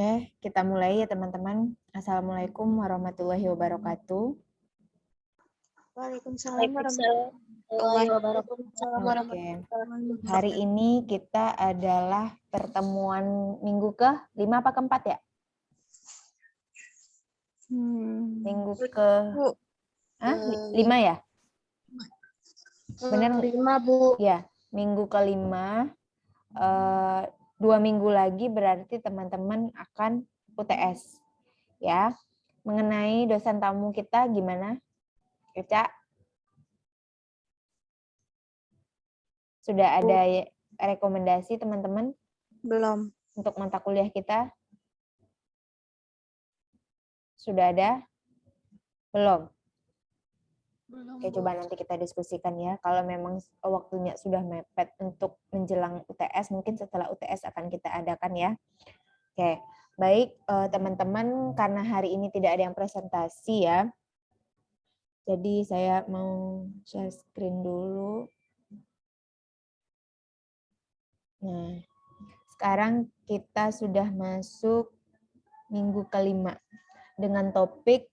Oke, kita mulai ya teman-teman. Assalamualaikum warahmatullahi wabarakatuh. Waalaikumsalam warahmatullahi wabarakatuh. Oke, hari ini kita adalah pertemuan minggu ke-5 apa ke-4 ya? Minggu ke-5 ya? Benar? 5, Bu. Ya, minggu ke-5. 2 minggu lagi berarti teman-teman akan UTS. Ya, mengenai dosen tamu kita gimana? Eca? Sudah ada rekomendasi teman-teman? Belum. Untuk mata kuliah kita? Sudah ada? Belum? Oke, coba nanti kita diskusikan ya. Kalau memang waktunya sudah mepet untuk menjelang UTS, mungkin setelah UTS akan kita adakan ya. Oke, baik teman-teman, karena hari ini tidak ada yang presentasi ya. Jadi saya mau share screen dulu. Nah, sekarang kita sudah masuk minggu ke-5 dengan topik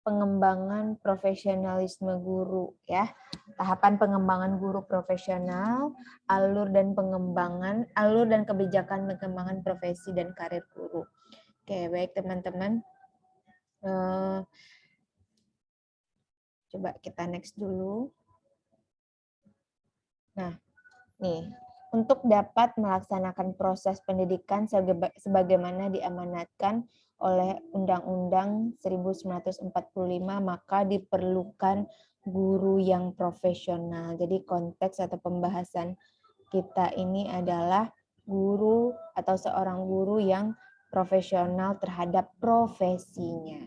pengembangan profesionalisme guru ya. Tahapan pengembangan guru profesional, alur dan kebijakan pengembangan profesi dan karir guru. Oke, baik teman-teman. Coba kita next dulu. Nah, nih, untuk dapat melaksanakan proses pendidikan sebagaimana diamanatkan oleh Undang-Undang 1945, maka diperlukan guru yang profesional. Jadi konteks atau pembahasan kita ini adalah guru atau seorang guru yang profesional terhadap profesinya.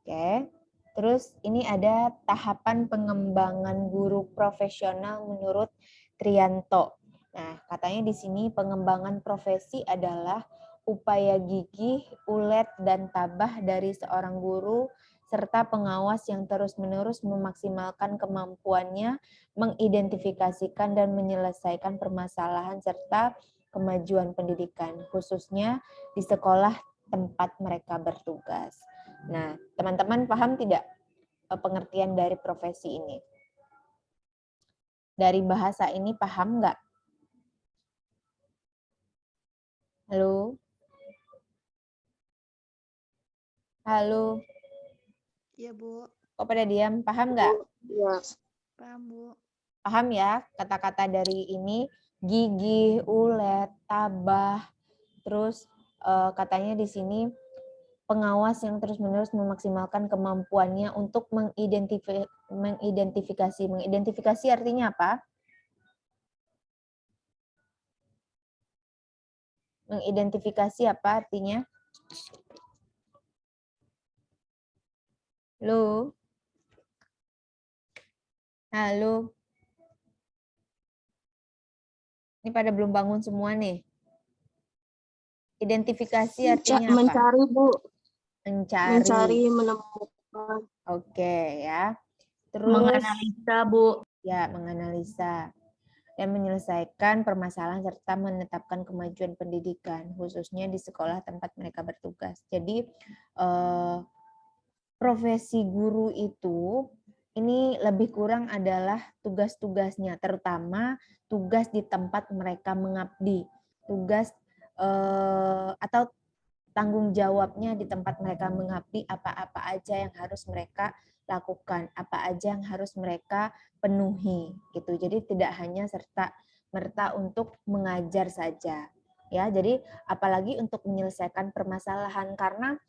Oke. Terus ini ada tahapan pengembangan guru profesional menurut Trianto. Nah, katanya di sini pengembangan profesi adalah upaya gigih, ulet, dan tabah dari seorang guru serta pengawas yang terus-menerus memaksimalkan kemampuannya mengidentifikasikan dan menyelesaikan permasalahan serta kemajuan pendidikan, khususnya di sekolah tempat mereka bertugas. Nah, teman-teman paham tidak pengertian dari profesi ini? Dari bahasa ini paham nggak? Halo? Halo? Iya, Bu. Kok pada diam? Paham nggak? Iya. Paham, Bu. Paham ya kata-kata dari ini, gigih, ulet, tabah, terus katanya di sini pengawas yang terus-menerus memaksimalkan kemampuannya untuk mengidentifikasi. Mengidentifikasi artinya apa? Mengidentifikasi apa artinya? Halo? Halo? Ini pada belum bangun semua nih. Identifikasi artinya apa? Mencari, Bu. Mencari. Menemukan. Oke ya. Terus Menganalisa, Bu. Ya, menganalisa dan menyelesaikan permasalahan serta menetapkan kemajuan pendidikan, khususnya di sekolah tempat mereka bertugas. Jadi profesi guru itu ini lebih kurang adalah tugas-tugasnya, terutama tugas di tempat mereka mengabdi, tugas atau tanggung jawabnya di tempat mereka mengabdi, apa-apa aja yang harus mereka lakukan, apa aja yang harus mereka penuhi gitu. Jadi tidak hanya serta-merta untuk mengajar saja. Ya, jadi apalagi untuk menyelesaikan permasalahan, karena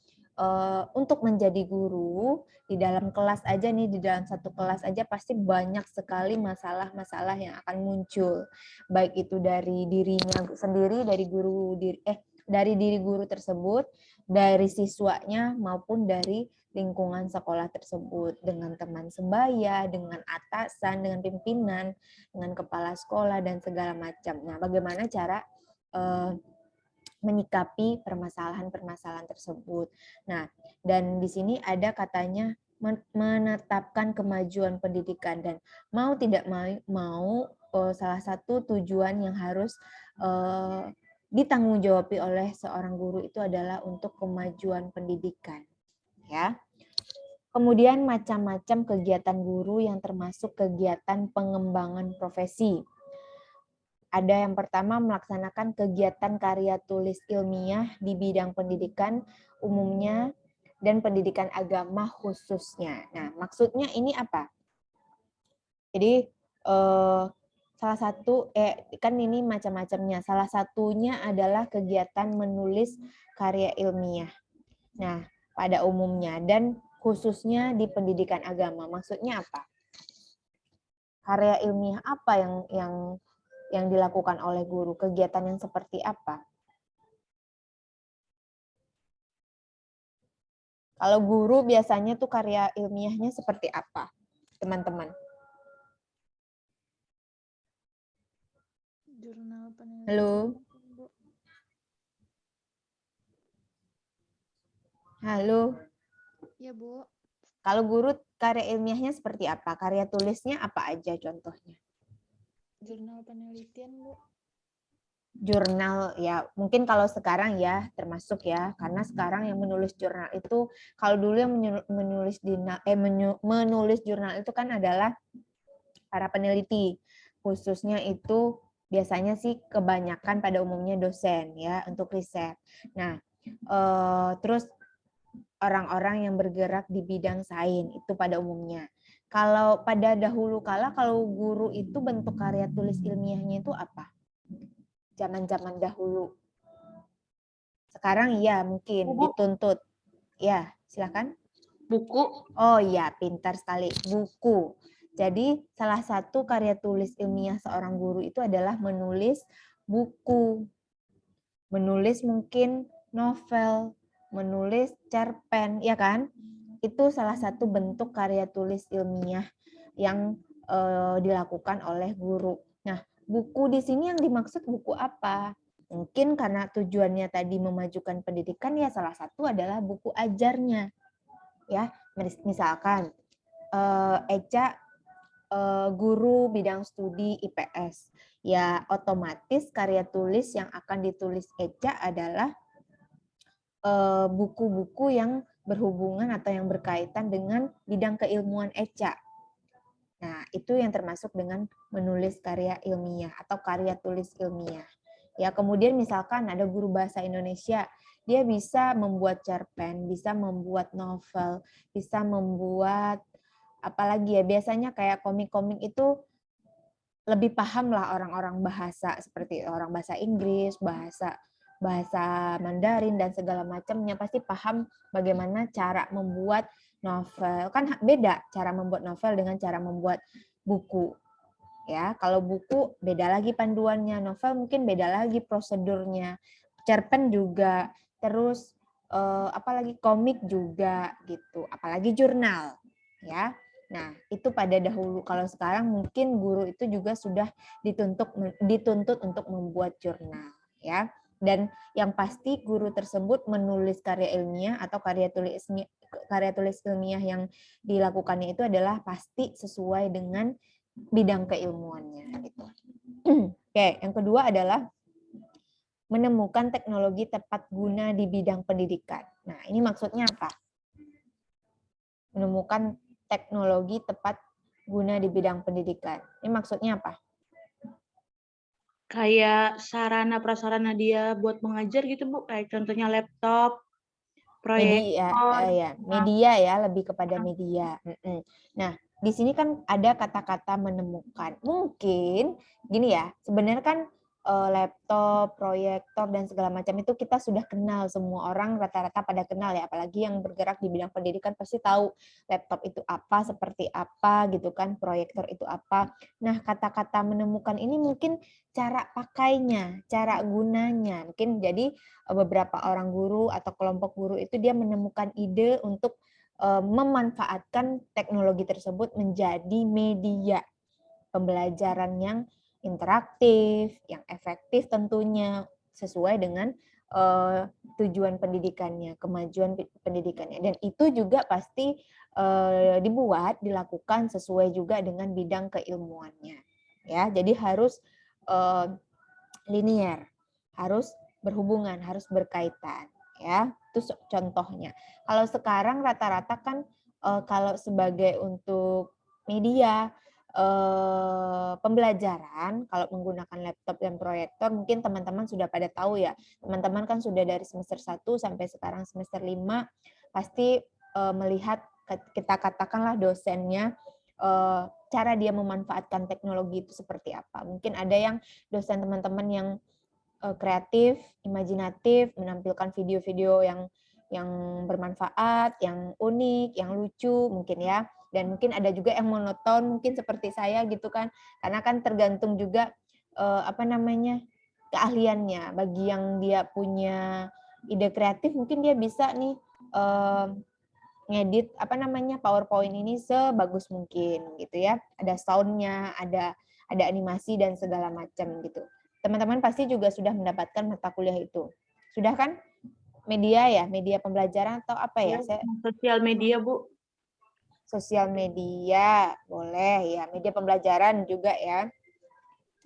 untuk menjadi guru di dalam kelas aja nih, di dalam satu kelas aja pasti banyak sekali masalah-masalah yang akan muncul, baik itu dari dirinya sendiri, dari diri guru tersebut, dari siswanya maupun dari lingkungan sekolah tersebut, dengan teman sebaya, dengan atasan, dengan pimpinan, dengan kepala sekolah dan segala macam. Nah, bagaimana cara menyikapi permasalahan-permasalahan tersebut. Nah, dan di sini ada katanya menetapkan kemajuan pendidikan, dan mau tidak mau salah satu tujuan yang harus ditanggung-jawabi oleh seorang guru itu adalah untuk kemajuan pendidikan, ya. Kemudian macam-macam kegiatan guru yang termasuk kegiatan pengembangan profesi. Ada yang pertama melaksanakan kegiatan karya tulis ilmiah di bidang pendidikan umumnya dan pendidikan agama khususnya. Nah, maksudnya ini apa? Jadi salah satu kan ini macam-macamnya. Salah satunya adalah kegiatan menulis karya ilmiah. Nah, pada umumnya dan khususnya di pendidikan agama. Maksudnya apa? Karya ilmiah apa yang dilakukan oleh guru? Kegiatan yang seperti apa? Kalau guru biasanya tuh karya ilmiahnya seperti apa, teman-teman? Jurnal penelitian. Halo? Bu. Halo? Ya, Bu. Kalau guru karya ilmiahnya seperti apa? Karya tulisnya apa aja contohnya? Jurnal penelitian, Bu. Jurnal ya, mungkin kalau sekarang ya termasuk ya, karena sekarang yang menulis jurnal itu, kalau dulu yang menulis jurnal itu kan adalah para peneliti, khususnya itu biasanya sih kebanyakan pada umumnya dosen ya untuk riset. Nah, terus orang-orang yang bergerak di bidang sains itu pada umumnya. Kalau pada dahulu kala, kalau guru itu bentuk karya tulis ilmiahnya itu apa? Zaman-zaman dahulu. Sekarang iya mungkin Buku. dituntut. Ya, silakan. Buku. Oh iya, pintar sekali. Buku. Jadi salah satu karya tulis ilmiah seorang guru itu adalah menulis buku. Menulis mungkin novel, menulis cerpen, ya kan? Itu salah satu bentuk karya tulis ilmiah yang dilakukan oleh guru. Nah, buku di sini yang dimaksud buku apa? Mungkin karena tujuannya tadi memajukan pendidikan, ya salah satu adalah buku ajarnya. Ya, misalkan Eca guru bidang studi IPS, ya otomatis karya tulis yang akan ditulis Eca adalah buku-buku yang berhubungan atau yang berkaitan dengan bidang keilmuan Eca. Nah, itu yang termasuk dengan menulis karya ilmiah atau karya tulis ilmiah. Ya, kemudian misalkan ada guru bahasa Indonesia, dia bisa membuat cerpen, bisa membuat novel, bisa membuat apalagi ya, biasanya kayak komik-komik itu lebih paham lah orang-orang bahasa seperti orang bahasa Inggris, bahasa Mandarin dan segala macamnya, pasti paham bagaimana cara membuat novel. Kan beda cara membuat novel dengan cara membuat buku. Ya, kalau buku beda lagi panduannya, novel mungkin beda lagi prosedurnya. Cerpen juga, terus apalagi komik juga gitu, apalagi jurnal, ya. Nah, itu pada dahulu. Kalau sekarang mungkin guru itu juga sudah dituntut untuk membuat jurnal, ya. Dan yang pasti guru tersebut menulis karya ilmiah atau karya tulis ilmiah yang dilakukannya itu adalah pasti sesuai dengan bidang keilmuannya gitu. Oke, yang kedua adalah menemukan teknologi tepat guna di bidang pendidikan. Nah, ini maksudnya apa? Menemukan teknologi tepat guna di bidang pendidikan. Ini maksudnya apa? Kayak sarana prasarana dia buat mengajar gitu, Bu. Kayak contohnya laptop, proyektor. Media ya, lebih kepada media. Nah, di sini kan ada kata-kata menemukan. Mungkin gini ya, sebenarnya kan laptop, proyektor dan segala macam itu kita sudah kenal, semua orang rata-rata pada kenal ya, apalagi yang bergerak di bidang pendidikan pasti tahu laptop itu apa, seperti apa gitu kan, proyektor itu apa. Nah, kata-kata menemukan ini mungkin cara pakainya, cara gunanya. Mungkin jadi beberapa orang guru atau kelompok guru itu dia menemukan ide untuk memanfaatkan teknologi tersebut menjadi media pembelajaran yang interaktif, yang efektif tentunya sesuai dengan tujuan pendidikannya, kemajuan pendidikannya. Dan itu juga pasti dilakukan sesuai juga dengan bidang keilmuannya. Ya, jadi harus linier, harus berhubungan, harus berkaitan, ya. Itu contohnya. Kalau sekarang rata-rata kan kalau sebagai untuk media pembelajaran, kalau menggunakan laptop dan proyektor, mungkin teman-teman sudah pada tahu ya. Teman-teman kan sudah dari semester 1 sampai sekarang semester 5, pasti melihat, kita katakanlah dosennya, cara dia memanfaatkan teknologi itu seperti apa. Mungkin ada yang dosen teman-teman yang kreatif, imajinatif, menampilkan video-video yang bermanfaat, yang unik, yang lucu mungkin ya. Dan mungkin ada juga yang monoton, mungkin seperti saya gitu kan. Karena kan tergantung juga keahliannya. Bagi yang dia punya ide kreatif, mungkin dia bisa nih ngedit PowerPoint ini sebagus mungkin gitu ya. Ada sound-nya, ada animasi dan segala macam gitu. Teman-teman pasti juga sudah mendapatkan mata kuliah itu. Sudah kan? Media ya, media pembelajaran atau apa ya? Sosial media, Bu. Sosial media, boleh ya. Media pembelajaran juga ya.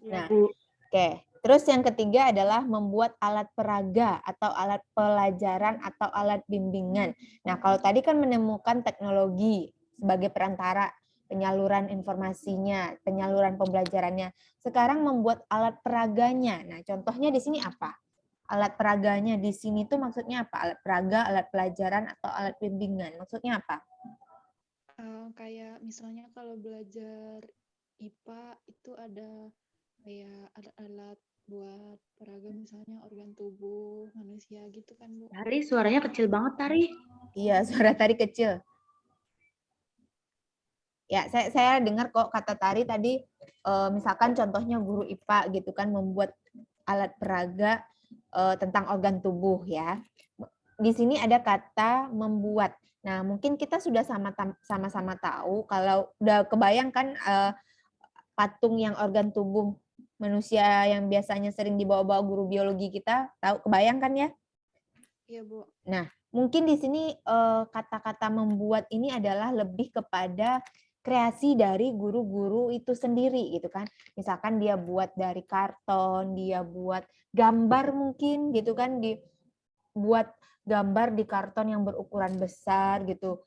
Ya, Nah, Bu. oke. Terus yang ketiga adalah membuat alat peraga atau alat pelajaran atau alat bimbingan. Nah, kalau tadi kan menemukan teknologi sebagai perantara penyaluran informasinya, penyaluran pembelajarannya. Sekarang membuat alat peraganya. Nah, contohnya di sini apa? Alat peraganya di sini tuh maksudnya apa? Alat peraga, alat pelajaran, atau alat bimbingan. Maksudnya apa? Kayak misalnya kalau belajar IPA itu ada kayak alat-alat buat peraga, misalnya organ tubuh manusia gitu kan, Bu. Tari, suaranya kecil banget, Tari. Iya, suara Tari kecil. Ya, saya dengar kok kata Tari tadi, misalkan contohnya guru IPA gitu kan, membuat alat peraga tentang organ tubuh ya. Di sini ada kata membuat. Nah, mungkin kita sudah sama-sama tahu, kalau udah kebayang kan patung yang organ tubuh manusia yang biasanya sering dibawa-bawa guru biologi kita, tahu, kebayang kan ya? Iya, Bu. Nah, mungkin di sini kata-kata membuat ini adalah lebih kepada kreasi dari guru-guru itu sendiri gitu kan. Misalkan dia buat dari karton, dia buat gambar mungkin gitu kan, dibuat gambar di karton yang berukuran besar gitu.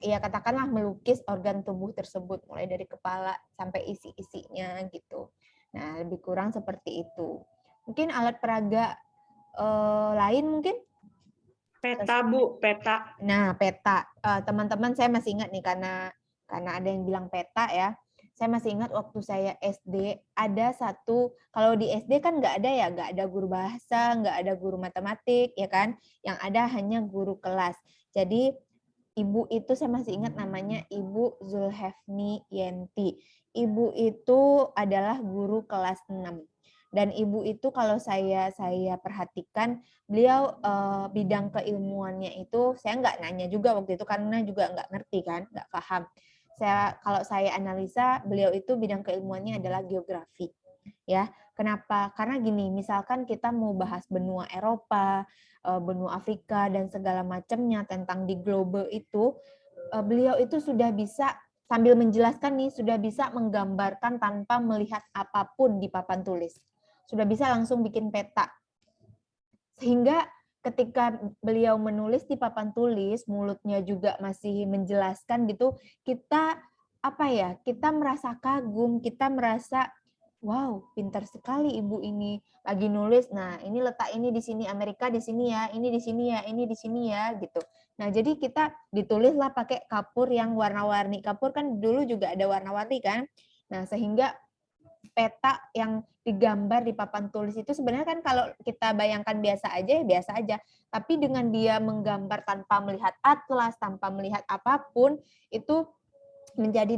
Ya katakanlah melukis organ tubuh tersebut mulai dari kepala sampai isi-isinya gitu. Nah, lebih kurang seperti itu. Mungkin alat peraga lain mungkin? Peta, Bu, peta. Nah, peta. Teman-teman, saya masih ingat nih karena ada yang bilang peta ya. Saya masih ingat waktu saya SD ada satu, kalau di SD kan nggak ada ya, nggak ada guru bahasa, nggak ada guru matematik ya kan, yang ada hanya guru kelas. Jadi ibu itu saya masih ingat namanya Ibu Zulhefni Yenti. Ibu itu adalah guru kelas 6. Dan ibu itu kalau saya perhatikan, beliau bidang keilmuannya itu, saya nggak nanya juga waktu itu karena juga nggak ngerti kan, nggak paham. Kalau saya analisa, beliau itu bidang keilmuannya adalah geografi. Ya, kenapa? Karena gini, misalkan kita mau bahas benua Eropa, benua Afrika dan segala macamnya tentang di globe itu, beliau itu sudah bisa sambil menjelaskan nih, sudah bisa menggambarkan tanpa melihat apapun di papan tulis. Sudah bisa langsung bikin peta. Sehingga ketika beliau menulis di papan tulis, mulutnya juga masih menjelaskan gitu, kita kita merasa kagum, kita merasa wow, pintar sekali ibu ini lagi nulis. Nah, ini letak ini di sini, Amerika di sini ya, ini di sini ya, ini di sini ya gitu. Nah, jadi kita ditulislah pakai kapur yang warna-warni. Kapur kan dulu juga ada warna-warni kan. Nah, sehingga peta yang digambar di papan tulis itu sebenarnya kan kalau kita bayangkan biasa aja ya biasa aja. Tapi dengan dia menggambar tanpa melihat atlas, tanpa melihat apapun, itu menjadi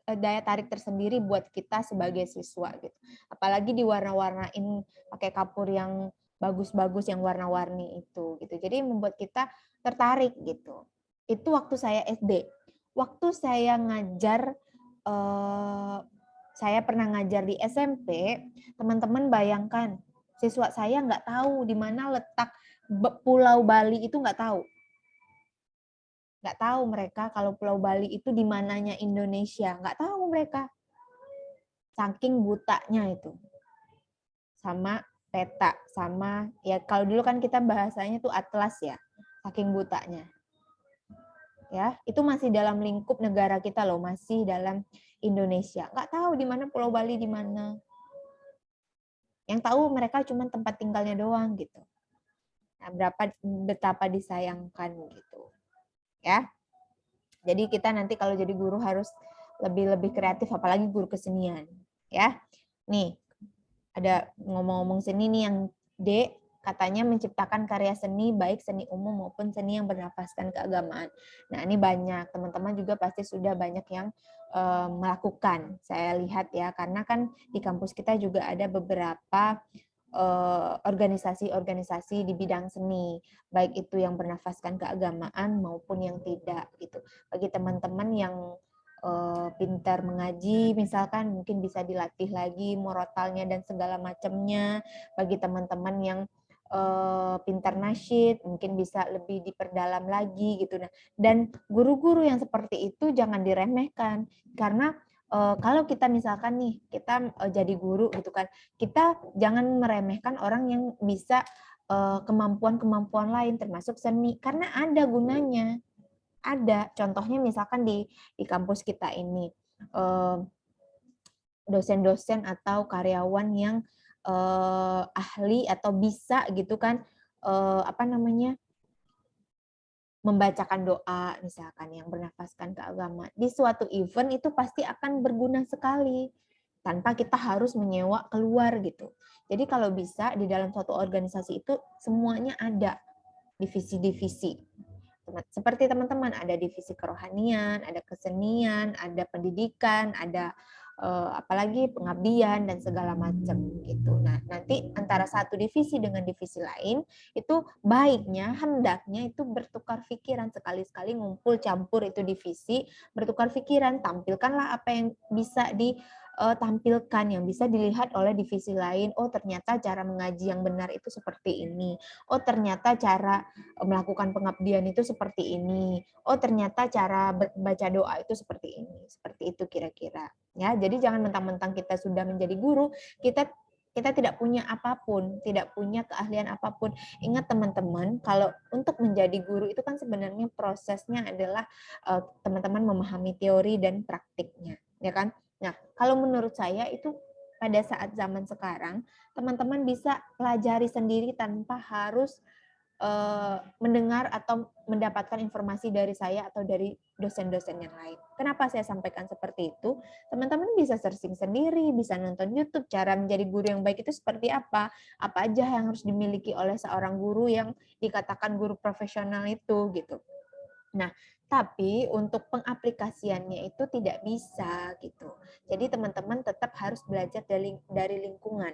daya tarik tersendiri buat kita sebagai siswa gitu. Apalagi diwarna-warnain pakai kapur yang bagus-bagus yang warna-warni itu gitu. Jadi membuat kita tertarik gitu. Itu waktu saya SD. Waktu saya ngajar saya pernah ngajar di SMP, teman-teman bayangkan, siswa saya nggak tahu di mana letak Pulau Bali itu nggak tahu. Nggak tahu mereka kalau Pulau Bali itu di mananya Indonesia. Nggak tahu mereka. Saking butanya itu. Sama peta sama ya kalau dulu kan kita bahasanya tuh atlas ya, saking butanya. Ya, itu masih dalam lingkup negara kita loh, masih dalam Indonesia. Nggak tahu di mana Pulau Bali di mana. Yang tahu mereka cuma tempat tinggalnya doang gitu. Nah, betapa disayangkan gitu. Ya. Jadi kita nanti kalau jadi guru harus lebih kreatif, apalagi guru kesenian. Ya, nih ada ngomong-ngomong seni nih yang D, katanya menciptakan karya seni baik seni umum maupun seni yang bernafaskan keagamaan. Nah ini banyak teman-teman juga pasti sudah banyak yang melakukan. Saya lihat ya karena kan di kampus kita juga ada beberapa organisasi-organisasi di bidang seni, baik itu yang bernafaskan keagamaan maupun yang tidak gitu. Bagi teman-teman yang pintar mengaji, misalkan mungkin bisa dilatih lagi murotalnya dan segala macamnya. Bagi teman-teman yang pintar nasyid, mungkin bisa lebih diperdalam lagi gitu. Nah, dan guru-guru yang seperti itu jangan diremehkan karena kalau kita misalkan nih kita jadi guru gitu kan, kita jangan meremehkan orang yang bisa kemampuan-kemampuan lain termasuk seni karena ada gunanya. Ada contohnya misalkan di kampus kita ini dosen-dosen atau karyawan yang ahli atau bisa gitu kan membacakan doa misalkan yang bernafaskan keagamaan di suatu event itu pasti akan berguna sekali tanpa kita harus menyewa keluar gitu. Jadi kalau bisa di dalam suatu organisasi itu semuanya ada divisi-divisi. Seperti teman-teman ada divisi kerohanian, ada kesenian, ada pendidikan, ada apalagi pengabdian dan segala macam gitu. Nah, nanti antara satu divisi dengan divisi lain itu baiknya hendaknya itu bertukar pikiran sekali-sekali ngumpul campur itu divisi, bertukar pikiran, tampilkanlah apa yang bisa ditampilkan yang bisa dilihat oleh divisi lain. Oh, ternyata cara mengaji yang benar itu seperti ini. Oh, ternyata cara melakukan pengabdian itu seperti ini. Oh, ternyata cara baca doa itu seperti ini. Seperti itu kira-kira. Ya, jadi jangan mentang-mentang kita sudah menjadi guru, kita tidak punya apapun, tidak punya keahlian apapun. Ingat teman-teman, kalau untuk menjadi guru itu kan sebenarnya prosesnya adalah teman-teman memahami teori dan praktiknya, ya kan? Nah, kalau menurut saya itu pada saat zaman sekarang, teman-teman bisa pelajari sendiri tanpa harus mendengar atau mendapatkan informasi dari saya atau dari dosen-dosen yang lain. Kenapa saya sampaikan seperti itu? Teman-teman bisa searching sendiri, bisa nonton YouTube cara menjadi guru yang baik itu seperti apa aja yang harus dimiliki oleh seorang guru yang dikatakan guru profesional itu gitu. Nah, tapi untuk pengaplikasiannya itu tidak bisa gitu. Jadi teman-teman tetap harus belajar dari lingkungan,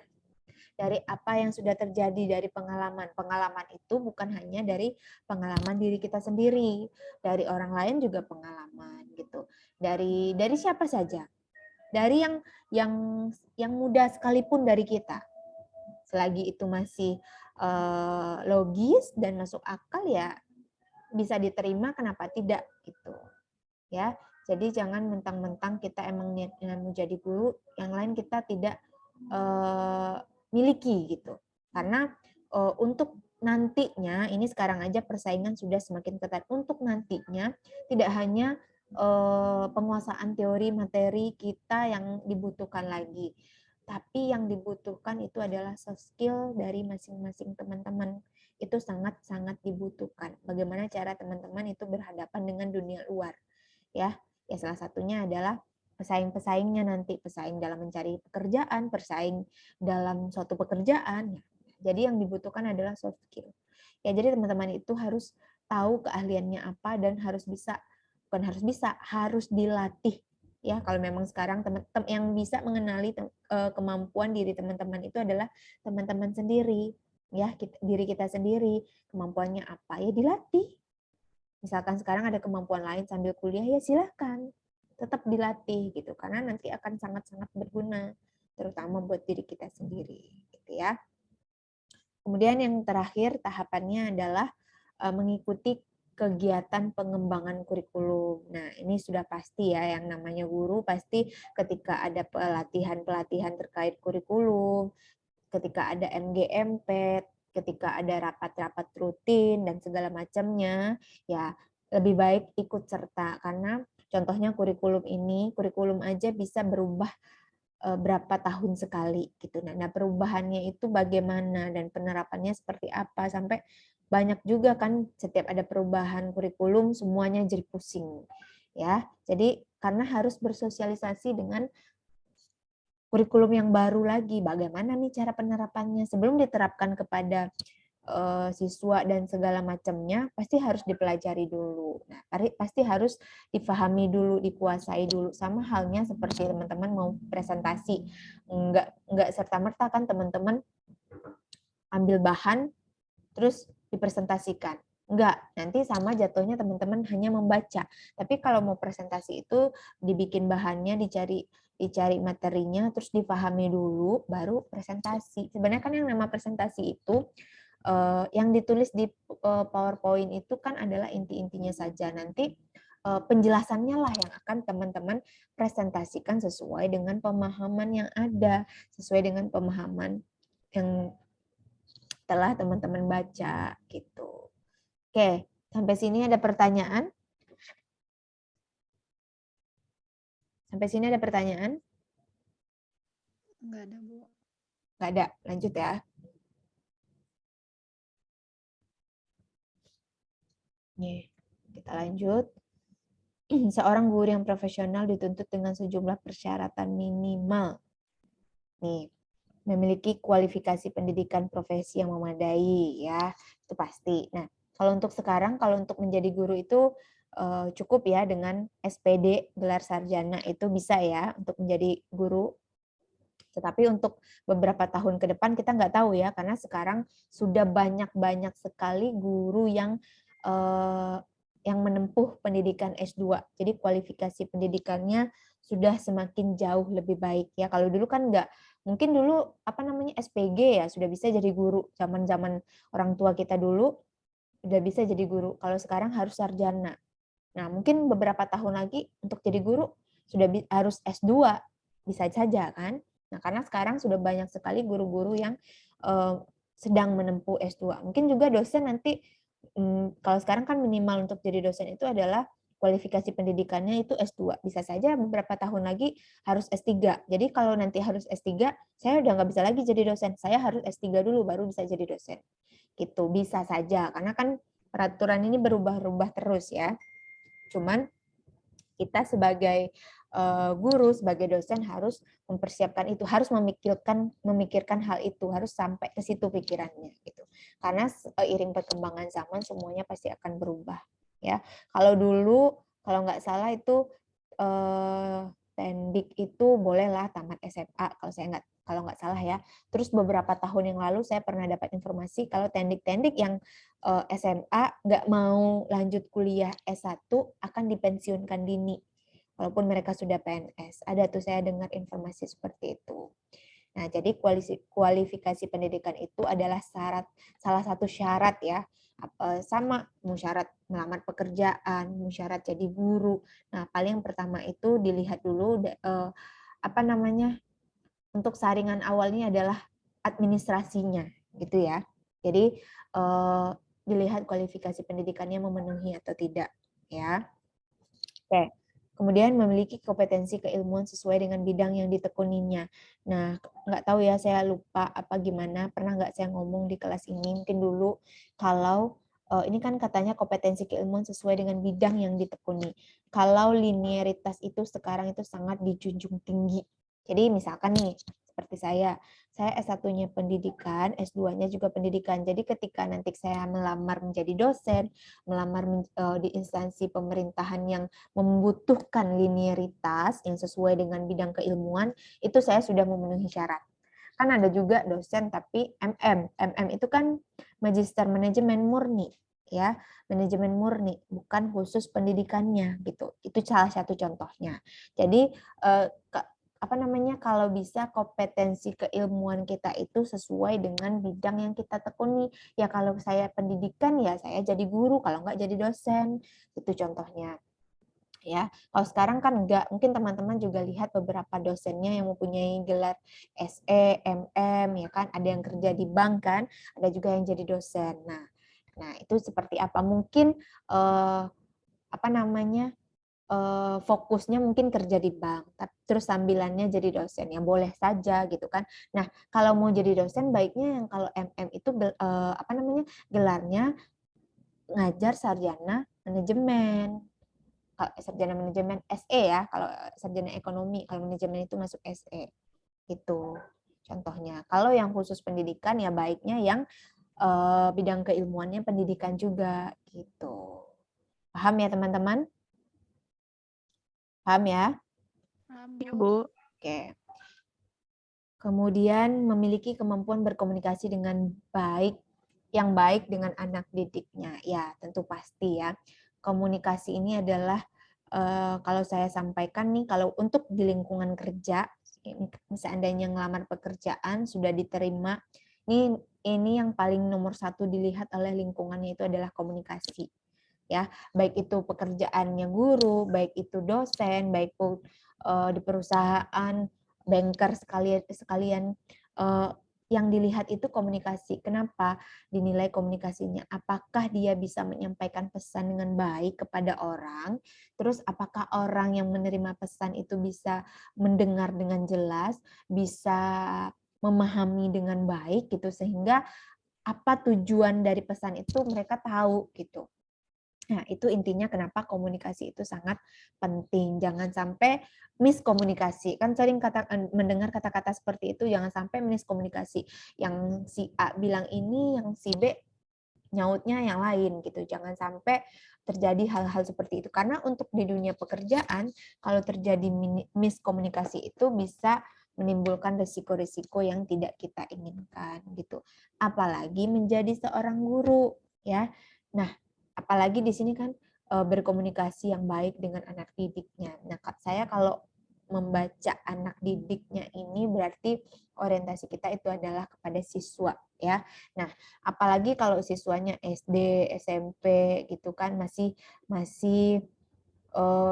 dari apa yang sudah terjadi dari pengalaman. Pengalaman itu bukan hanya dari pengalaman diri kita sendiri, dari orang lain juga pengalaman gitu. Dari siapa saja. Dari yang muda sekalipun dari kita. Selagi itu masih logis dan masuk akal ya bisa diterima, kenapa tidak gitu. Ya. Jadi jangan mentang-mentang kita emang niatnya mau jadi guru, yang lain kita tidak miliki gitu. Karena untuk nantinya ini sekarang aja persaingan sudah semakin ketat. Untuk nantinya tidak hanya penguasaan teori materi kita yang dibutuhkan lagi, tapi yang dibutuhkan itu adalah soft skill dari masing-masing teman-teman. Itu sangat-sangat dibutuhkan. Bagaimana cara teman-teman itu berhadapan dengan dunia luar, ya. Ya salah satunya adalah pesaing-pesaingnya nanti, pesaing dalam mencari pekerjaan, pesaing dalam suatu pekerjaan. Jadi yang dibutuhkan adalah soft skill. Ya, jadi teman-teman itu harus tahu keahliannya apa dan harus dilatih. Ya, kalau memang sekarang teman-teman yang bisa mengenali kemampuan diri teman-teman itu adalah teman-teman sendiri, ya, diri kita sendiri, kemampuannya apa ya dilatih. Misalkan sekarang ada kemampuan lain sambil kuliah ya silahkan tetap dilatih gitu karena nanti akan sangat-sangat berguna terutama buat diri kita sendiri gitu ya. Kemudian yang terakhir tahapannya adalah mengikuti kegiatan pengembangan kurikulum. Nah, ini sudah pasti ya yang namanya guru pasti ketika ada pelatihan-pelatihan terkait kurikulum ketika ada MGMP, ketika ada rapat-rapat rutin dan segala macamnya, ya lebih baik ikut serta karena contohnya kurikulum aja bisa berubah berapa tahun sekali gitu. Nah, perubahannya itu bagaimana dan penerapannya seperti apa sampai banyak juga kan setiap ada perubahan kurikulum semuanya jadi pusing ya. Jadi karena harus bersosialisasi dengan kurikulum yang baru lagi, bagaimana nih cara penerapannya sebelum diterapkan kepada siswa dan segala macamnya pasti harus dipelajari dulu. Nah, pasti harus difahami dulu, dikuasai dulu. Sama halnya seperti teman-teman mau presentasi, nggak serta-merta kan teman-teman ambil bahan terus dipresentasikan. Enggak, nanti sama jatuhnya teman-teman hanya membaca. Tapi kalau mau presentasi itu dibikin bahannya, dicari materinya, terus dipahami dulu, baru presentasi. Sebenarnya kan yang nama presentasi itu yang ditulis di PowerPoint itu kan adalah inti-intinya saja. Nanti penjelasannya lah yang akan teman-teman presentasikan sesuai dengan pemahaman yang ada, sesuai dengan pemahaman yang telah teman-teman baca gitu. Oke, sampai sini ada pertanyaan? Sampai sini ada pertanyaan? Enggak ada, Bu. Nggak ada, lanjut ya. Nih, kita lanjut. Seorang guru yang profesional dituntut dengan sejumlah persyaratan minimal. Nih, memiliki kualifikasi pendidikan profesi yang memadai, ya, itu pasti. Nah, kalau untuk sekarang, kalau untuk menjadi guru itu cukup ya dengan SPD, gelar sarjana itu bisa ya untuk menjadi guru. Tetapi untuk beberapa tahun ke depan kita nggak tahu ya, karena sekarang sudah banyak sekali guru yang menempuh pendidikan S2. Jadi kualifikasi pendidikannya sudah semakin jauh lebih baik ya. Kalau dulu kan nggak, mungkin dulu SPG ya sudah bisa jadi guru. Zaman-zaman orang tua kita dulu udah bisa jadi guru. Kalau sekarang harus sarjana. Nah, mungkin beberapa tahun lagi untuk jadi guru sudah harus S2, bisa saja kan. Nah, karena sekarang sudah banyak sekali guru-guru yang sedang menempuh S2. Mungkin juga dosen nanti, kalau sekarang kan minimal untuk jadi dosen itu adalah kualifikasi pendidikannya itu S2. Bisa saja beberapa tahun lagi harus S3. Jadi kalau nanti harus S3, saya udah nggak bisa lagi jadi dosen. Saya harus S3 dulu baru bisa jadi dosen. Gitu, bisa saja. Karena kan peraturan ini berubah-ubah terus ya. Cuman kita sebagai guru, sebagai dosen harus mempersiapkan itu, harus memikirkan hal itu, harus sampai ke situ pikirannya gitu. Karena seiring perkembangan zaman semuanya pasti akan berubah ya. Kalau dulu kalau nggak salah itu Tendik itu bolehlah tamat SMA kalau nggak salah ya. Terus beberapa tahun yang lalu saya pernah dapat informasi kalau Tendik yang SMA nggak mau lanjut kuliah S1 akan dipensiunkan dini walaupun mereka sudah PNS. Ada tuh saya dengar informasi seperti itu. Nah, jadi kualifikasi pendidikan itu adalah salah satu syarat ya. Sama mau syarat melamar pekerjaan, mau syarat jadi guru. Nah, paling pertama itu dilihat dulu untuk saringan awalnya adalah administrasinya gitu ya. Jadi dilihat kualifikasi pendidikannya memenuhi atau tidak ya. Oke. Kemudian memiliki kompetensi keilmuan sesuai dengan bidang yang ditekuninya. Nah, nggak tahu ya, saya lupa apa gimana, pernah nggak saya ngomong di kelas ini, mungkin dulu, kalau ini kan katanya kompetensi keilmuan sesuai dengan bidang yang ditekuni. Kalau linearitas itu sekarang itu sangat dijunjung tinggi. Jadi misalkan nih, seperti saya S1-nya pendidikan, S2-nya juga pendidikan. Jadi ketika nanti saya melamar menjadi dosen, melamar di instansi pemerintahan yang membutuhkan linearitas yang sesuai dengan bidang keilmuan, itu saya sudah memenuhi syarat. Kan ada juga dosen tapi MM itu kan magister manajemen murni ya, manajemen murni, bukan khusus pendidikannya gitu. Itu salah satu contohnya. Jadi kalau bisa kompetensi keilmuan kita itu sesuai dengan bidang yang kita tekuni. Ya kalau saya pendidikan ya saya jadi guru, kalau enggak jadi dosen. Itu contohnya. Ya, kalau sekarang kan enggak. Mungkin teman-teman juga lihat beberapa dosennya yang mempunyai gelar SE, MM, ya kan. Ada yang kerja di bank kan, ada juga yang jadi dosen. Nah itu seperti apa? Mungkin apa namanya? Fokusnya mungkin kerja di bank, terus sambilannya jadi dosen, ya boleh saja gitu kan. Nah kalau mau jadi dosen baiknya yang kalau MM itu apa namanya gelarnya ngajar sarjana manajemen. Kalau sarjana manajemen SE ya, kalau sarjana ekonomi, kalau manajemen itu masuk SE itu contohnya. Kalau yang khusus pendidikan ya baiknya yang bidang keilmuannya pendidikan juga gitu. Paham ya teman-teman? Paham ya? Paham, Iya, Bu. Bu. Oke. Kemudian memiliki kemampuan berkomunikasi dengan baik, yang baik dengan anak didiknya. Ya, tentu pasti ya. Komunikasi ini adalah kalau saya sampaikan nih, kalau untuk di lingkungan kerja, seandainya ngelamar pekerjaan sudah diterima, ini yang paling nomor satu dilihat oleh lingkungannya itu adalah komunikasi. Ya, baik itu pekerjaannya guru, baik itu dosen, baik pun di perusahaan banker sekalian yang dilihat itu komunikasi. Kenapa dinilai komunikasinya? Apakah dia bisa menyampaikan pesan dengan baik kepada orang? Terus apakah orang yang menerima pesan itu bisa mendengar dengan jelas, bisa memahami dengan baik gitu sehingga apa tujuan dari pesan itu mereka tahu gitu. Nah, itu intinya kenapa komunikasi itu sangat penting. Jangan sampai miskomunikasi. Kan sering mendengar kata-kata seperti itu, jangan sampai miskomunikasi. Yang si A bilang ini, yang si B nyautnya yang lain gitu. Jangan sampai terjadi hal-hal seperti itu. Karena untuk di dunia pekerjaan, kalau terjadi miskomunikasi itu bisa menimbulkan risiko-risiko yang tidak kita inginkan gitu. Apalagi menjadi seorang guru ya. Nah, apalagi di sini kan berkomunikasi yang baik dengan anak didiknya. Nah, saya kalau membaca anak didiknya ini berarti orientasi kita itu adalah kepada siswa ya. Nah, apalagi kalau siswanya SD, SMP gitu kan masih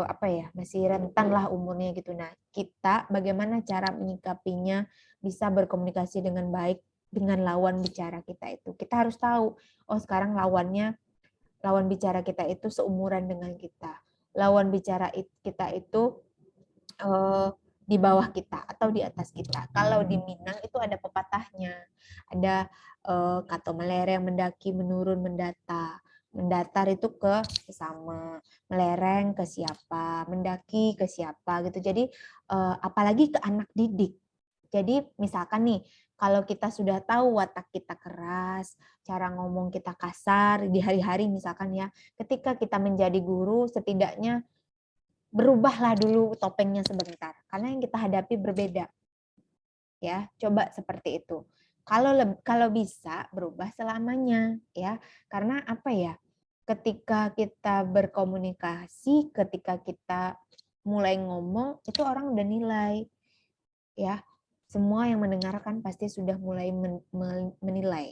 apa ya, masih rentan lah umurnya gitu. Nah, kita bagaimana cara menyikapinya bisa berkomunikasi dengan baik dengan lawan bicara kita itu. Kita harus tahu, oh sekarang lawan bicara kita itu seumuran dengan kita. Lawan bicara kita itu di bawah kita atau di atas kita. Kalau di Minang itu ada pepatahnya. Ada kata melereng, mendaki, menurun, mendata. Mendatar itu ke sesama, melereng ke siapa, mendaki ke siapa gitu. Jadi apalagi ke anak didik. Jadi misalkan nih, kalau kita sudah tahu watak kita keras, cara ngomong kita kasar di hari-hari misalkan ya, ketika kita menjadi guru setidaknya berubahlah dulu topengnya sebentar. Karena yang kita hadapi berbeda. Ya, coba seperti itu. Kalau bisa berubah selamanya ya. Karena apa ya? Ketika kita berkomunikasi, ketika kita mulai ngomong, itu orang udah nilai ya. Semua yang mendengarkan pasti sudah mulai menilai.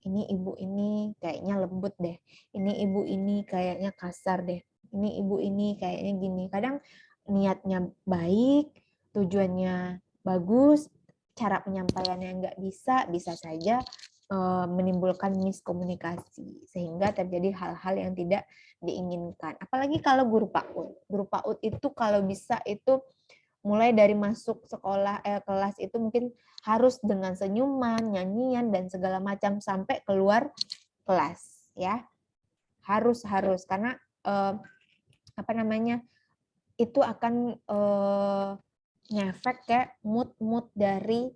Ini ibu ini kayaknya lembut deh. Ini ibu ini kayaknya kasar deh. Ini ibu ini kayaknya gini. Kadang niatnya baik, tujuannya bagus, cara penyampaiannya nggak bisa saja menimbulkan miskomunikasi sehingga terjadi hal-hal yang tidak diinginkan. Apalagi kalau guru PAUD. Guru PAUD itu kalau bisa itu mulai dari masuk sekolah kelas itu mungkin harus dengan senyuman, nyanyian dan segala macam sampai keluar kelas ya. Harus karena apa namanya? Itu akan ngefek kayak mood dari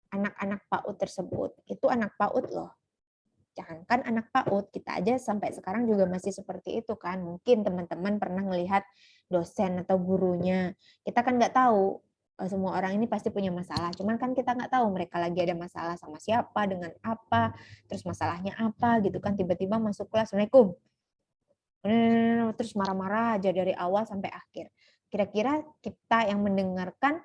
anak-anak PAUD tersebut. Itu anak PAUD loh. Jangankan anak PAUD, kita aja sampai sekarang juga masih seperti itu kan. Mungkin teman-teman pernah melihat dosen atau gurunya. Kita kan nggak tahu, semua orang ini pasti punya masalah. Cuman kan kita nggak tahu mereka lagi ada masalah sama siapa, dengan apa, terus masalahnya apa gitu kan. Tiba-tiba masuk kelas, Assalamualaikum. Terus marah-marah aja dari awal sampai akhir. Kira-kira kita yang mendengarkan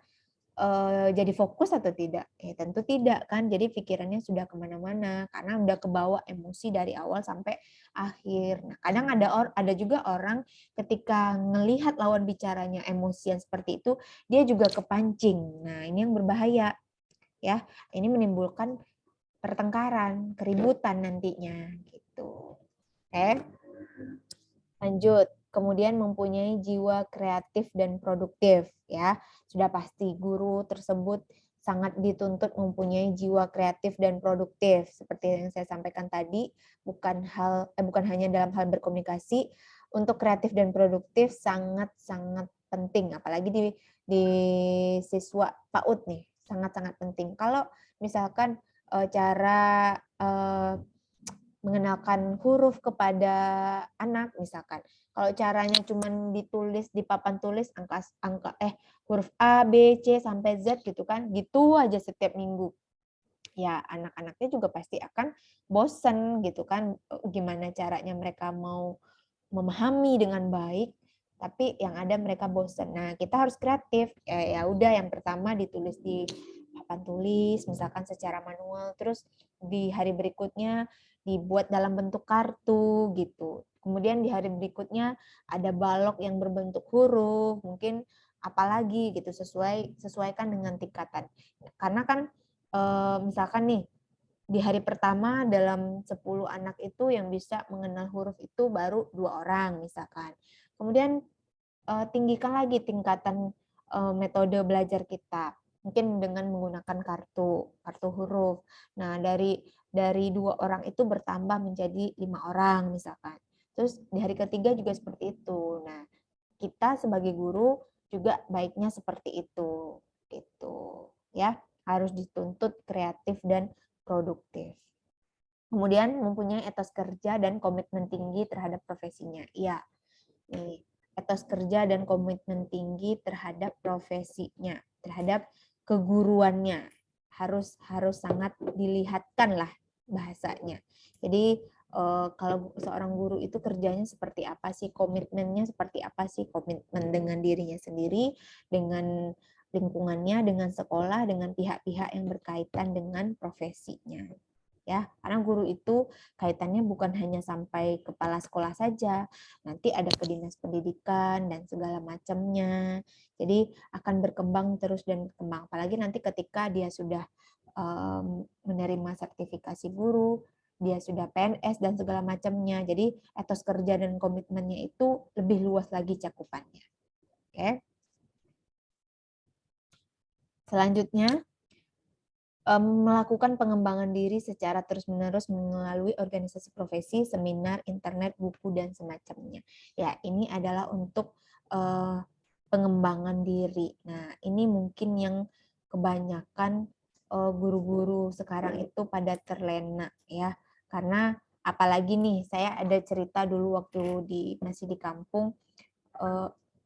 jadi fokus atau tidak? Ya tentu tidak kan, jadi pikirannya sudah kemana-mana karena udah kebawa emosi dari awal sampai akhir. Nah, kadang ada juga orang ketika ngelihat lawan bicaranya emosian seperti itu, dia juga kepancing. Nah, ini yang berbahaya ya. Ini menimbulkan pertengkaran, keributan nantinya gitu. Oke. Lanjut. Kemudian mempunyai jiwa kreatif dan produktif ya. Sudah pasti guru tersebut sangat dituntut mempunyai jiwa kreatif dan produktif. Seperti yang saya sampaikan tadi, bukan hanya dalam hal berkomunikasi, untuk kreatif dan produktif sangat-sangat penting, apalagi di siswa PAUD nih, sangat-sangat penting. Kalau misalkan cara mengenalkan huruf kepada anak misalkan. Kalau caranya cuma ditulis di papan tulis huruf A, B, C sampai Z gitu kan, gitu aja setiap minggu. Ya, anak-anaknya juga pasti akan bosen gitu kan, gimana caranya mereka mau memahami dengan baik, tapi yang ada mereka bosen. Nah, kita harus kreatif. Ya udah, yang pertama ditulis di papan tulis, misalkan secara manual, terus di hari berikutnya dibuat dalam bentuk kartu gitu. Kemudian di hari berikutnya ada balok yang berbentuk huruf, mungkin apalagi gitu, sesuaikan dengan tingkatan. Karena kan misalkan nih di hari pertama dalam 10 anak itu yang bisa mengenal huruf itu baru 2 orang misalkan. Kemudian tinggikan lagi tingkatan metode belajar kita. Mungkin dengan menggunakan kartu huruf. Nah, dari 2 orang itu bertambah menjadi 5 orang misalkan. Terus di hari ketiga juga seperti itu. Nah, kita sebagai guru juga baiknya seperti itu. Gitu. Ya, harus dituntut kreatif dan produktif. Kemudian mempunyai etos kerja dan komitmen tinggi terhadap profesinya. Iya. Nih, etos kerja dan komitmen tinggi terhadap profesinya, terhadap keguruannya. Harus sangat dilihatkan lah bahasanya. Jadi kalau seorang guru itu kerjanya seperti apa sih, komitmennya seperti apa sih, komitmen dengan dirinya sendiri, dengan lingkungannya, dengan sekolah, dengan pihak-pihak yang berkaitan dengan profesinya. Ya, karena guru itu kaitannya bukan hanya sampai kepala sekolah saja, nanti ada ke dinas pendidikan dan segala macamnya. Jadi akan berkembang terus dan berkembang. Apalagi nanti ketika dia sudah menerima sertifikasi guru, dia sudah PNS dan segala macamnya. Jadi etos kerja dan komitmennya itu lebih luas lagi cakupannya. Oke. Selanjutnya, melakukan pengembangan diri secara terus-menerus melalui organisasi profesi, seminar, internet, buku, dan semacamnya. Ya, ini adalah untuk pengembangan diri. Nah, ini mungkin yang kebanyakan guru-guru sekarang itu pada terlena ya, karena apalagi nih, saya ada cerita dulu waktu masih di kampung,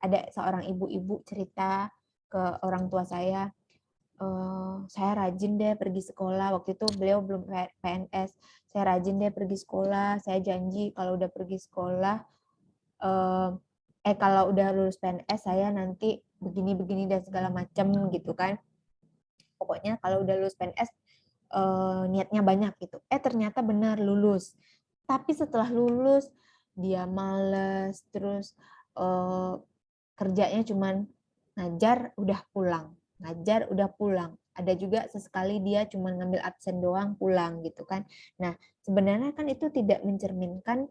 ada seorang ibu-ibu cerita ke orang tua saya rajin deh pergi sekolah. Waktu itu beliau belum PNS. Saya rajin deh pergi sekolah. Saya janji kalau udah pergi sekolah, kalau udah lulus PNS saya nanti begini-begini dan segala macam gitu kan. Pokoknya kalau udah lulus PNS niatnya banyak gitu. Ternyata benar lulus. Tapi setelah lulus dia males, terus kerjanya cuman ngajar udah pulang. Ngajar udah pulang. Ada juga sesekali dia cuma ngambil absen doang pulang gitu kan. Nah, sebenarnya kan itu tidak mencerminkan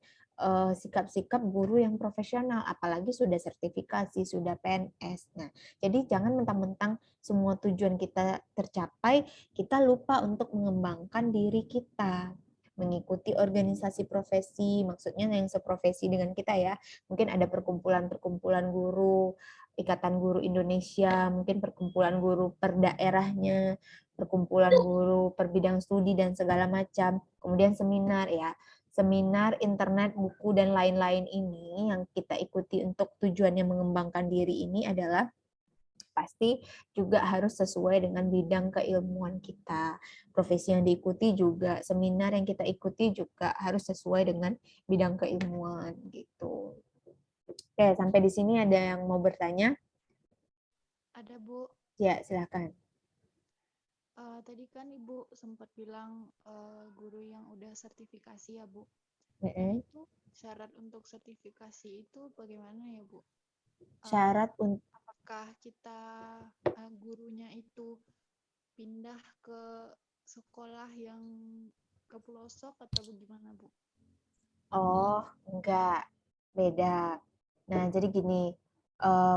sikap-sikap guru yang profesional, apalagi sudah sertifikasi, sudah PNS. Nah, jadi jangan mentang-mentang semua tujuan kita tercapai, kita lupa untuk mengembangkan diri kita, mengikuti organisasi profesi, maksudnya yang seprofesi dengan kita ya. Mungkin ada perkumpulan-perkumpulan guru, Ikatan Guru Indonesia, mungkin perkumpulan guru per daerahnya, perkumpulan guru per bidang studi dan segala macam. Kemudian seminar ya. Seminar, internet, buku, dan lain-lain ini yang kita ikuti untuk tujuannya mengembangkan diri ini adalah pasti juga harus sesuai dengan bidang keilmuan kita. Profesi yang diikuti juga, seminar yang kita ikuti juga harus sesuai dengan bidang keilmuan gitu. Oke, sampai di sini ada yang mau bertanya? Ada, Bu. Ya, silakan. Tadi kan Ibu sempat bilang guru yang udah sertifikasi ya Bu. Itu syarat untuk sertifikasi itu bagaimana ya Bu? Syarat untuk Apakah kita gurunya itu pindah ke sekolah yang ke pelosok atau bagaimana Bu? Oh, enggak, beda. Nah, jadi gini,